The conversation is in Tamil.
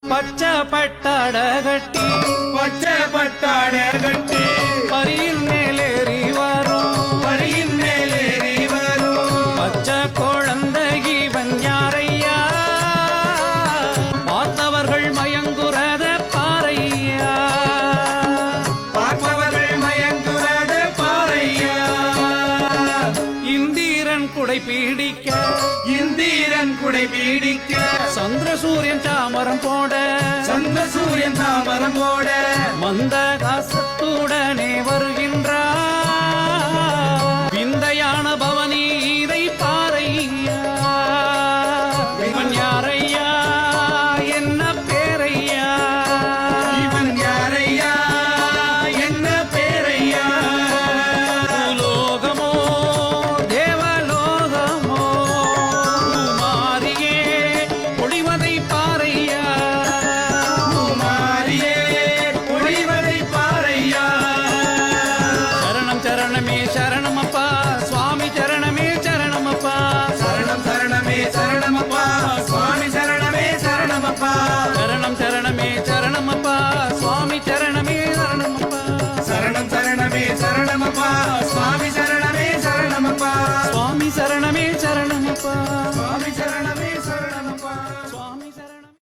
பச்சை பட்டாட கட்டி பரியின் மேலேறி வரும் பச்சை குழந்தை இவன் யாரையா பார்த்தவர்கள் மயங்குறத பாறையா இந்திரன் குடை பீடிக்க சந்திர சூரியன் தாமரம் போட மந்த காசத்துடனே வருகின்றார் விந்தையான பவனி இதை பாறையா இவன் யாரையா என்ன பேரையா பூலோகமோ தேவலோகமோ மாறியே பொழிவதை பாறையா சரணம் சரணமே சரணமப்பா சுவாமி சரணமே சரணமப்பா சரணம் சரணமே சரணமப்பா சுவாமி சரணமே சரணமப்பா சரணம் சரணமே சரணம்